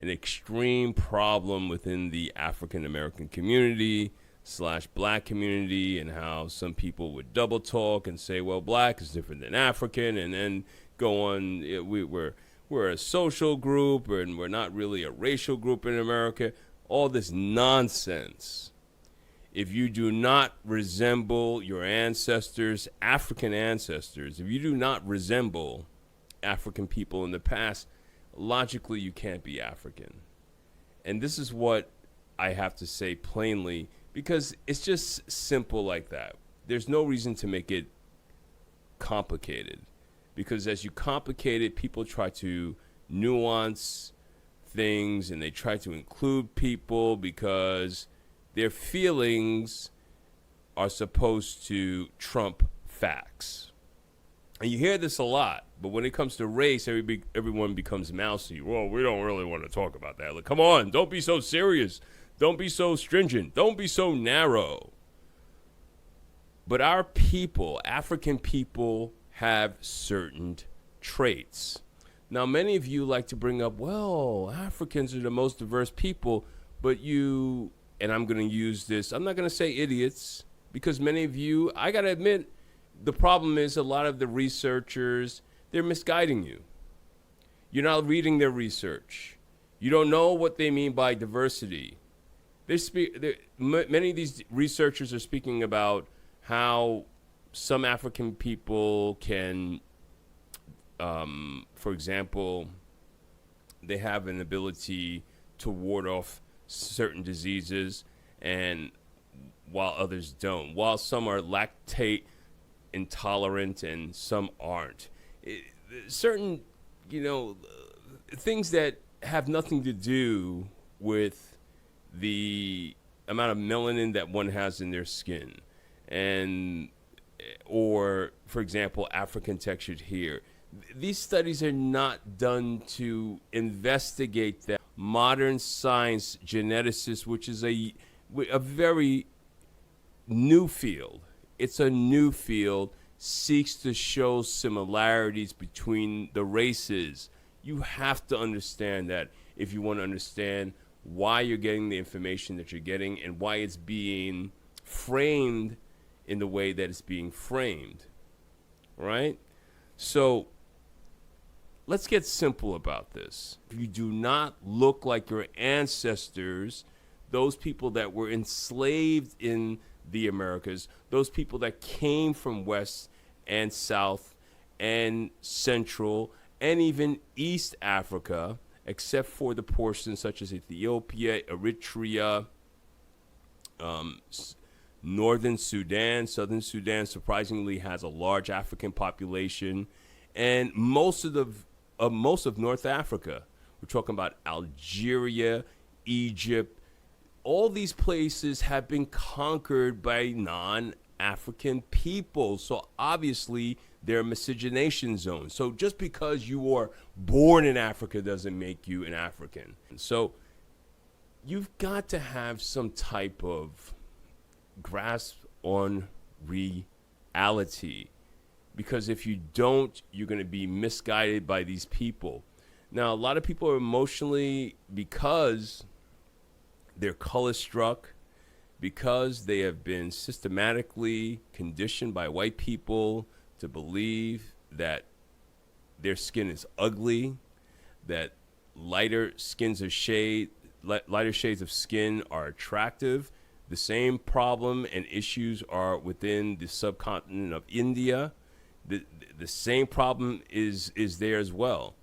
an extreme problem within the African American community slash black community, and how some people would double talk and say, well, black is different than African, and then go on, we're a social group and we're not really a racial group in America. All this nonsense. If you do not resemble your ancestors, African ancestors, if you do not resemble African people in the past, logically you can't be African. And this is what I have to say plainly, because it's just simple like that. There's no reason to make it complicated, because as you complicate it, people try to nuance things and they try to include people because their feelings are supposed to trump facts. And you hear this a lot, but when it comes to race, everyone becomes mousy. Well, we don't really want to talk about that. Like, come on, don't be so serious. Don't be so stringent. Don't be so narrow. But our people, African people, have certain traits. Now, many of you like to bring up, well, Africans are the most diverse people, but you, and I'm going to use this, I'm not going to say idiots, because many of you, I got to admit, the problem is a lot of the researchers, they're misguiding you. You're not reading their research. You don't know what they mean by diversity. Many of these researchers are speaking about how some African people can, for example, they have an ability to ward off certain diseases, and while others don't. While some are lactate intolerant and some aren't. Certain, things that have nothing to do with the amount of melanin that one has in their skin, and or for example, African textured hair. These studies are not done to investigate that. Modern science, geneticists, which is a very new field. It's a new field, seeks to show similarities between the races. You have to understand that if you want to understand why you're getting the information that you're getting and why it's being framed in the way that it's being framed, right? So let's get simple about this. If you do not look like your ancestors, those people that were enslaved in the Americas, those people that came from West and South and Central and even East Africa, except for the portions such as Ethiopia, Eritrea, Northern Sudan. Southern Sudan surprisingly has a large African population, and most of North Africa. We're talking about Algeria, Egypt. All these places have been conquered by non-African people. So obviously they're miscegenation zones. So just because you are born in Africa doesn't make you an African. So you've got to have some type of grasp on reality, because if you don't, you're going to be misguided by these people. Now, a lot of people are emotionally, because they're color struck, because they have been systematically conditioned by white people to believe that their skin is ugly, that lighter shades of skin are attractive. The same problem and issues are within the subcontinent of India. The same problem is there as well.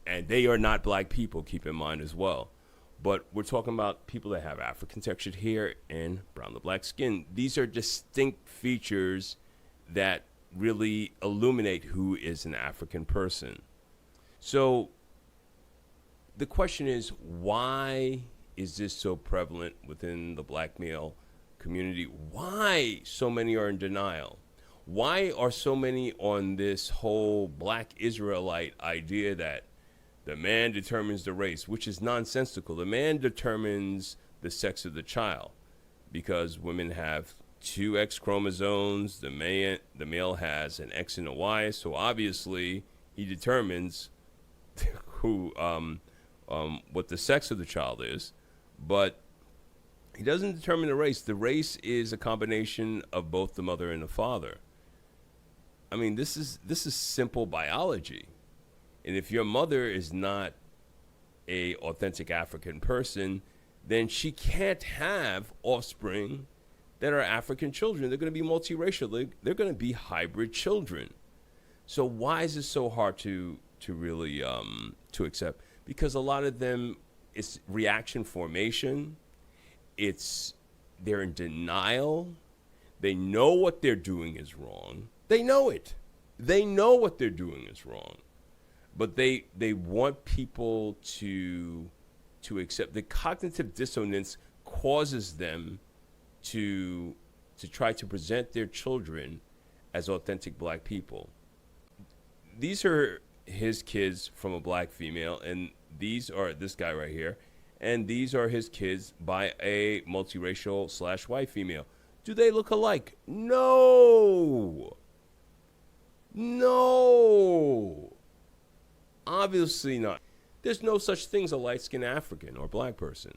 And they are not black people, keep in mind as well. But we're talking about people that have African textured hair and brown to black skin. These are distinct features that really illuminate who is an African person. So the question is, why is this so prevalent within the black male community? Why so many are in denial? Why are so many on this whole black Israelite idea that the man determines the race, which is nonsensical? The man determines the sex of the child because women have two X chromosomes. The male has an X and a Y. So obviously he determines who what the sex of the child is, but he doesn't determine the race. The race is a combination of both the mother and the father. I mean, this is simple biology. And if your mother is not a authentic African person, then she can't have offspring that are African children. They're going to be multiracial. They're going to be hybrid children. So why is it so hard to really to accept? Because a lot of them, it's reaction formation. They're in denial. They know what they're doing is wrong. They know it. They know what they're doing is wrong. But they want people to accept. The cognitive dissonance causes them to try to present their children as authentic black people. These are his kids from a black female, and these are this guy right here, and these are his kids by a multiracial / white female. Do they look alike? No. No. Obviously not. There's no such thing as a light-skinned African or black person.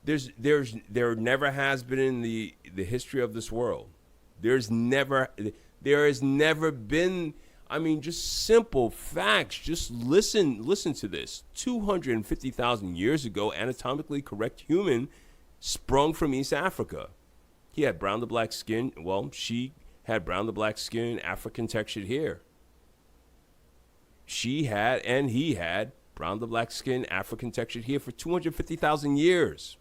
There never has been in the history of this world. There has never been. I mean, just simple facts. Just listen to this. 250,000 years ago, anatomically correct human sprung from East Africa. He had brown to black skin. Well, she had brown to black skin, African textured hair. She had and he had brown to black skin, African textured hair for 250,000 years.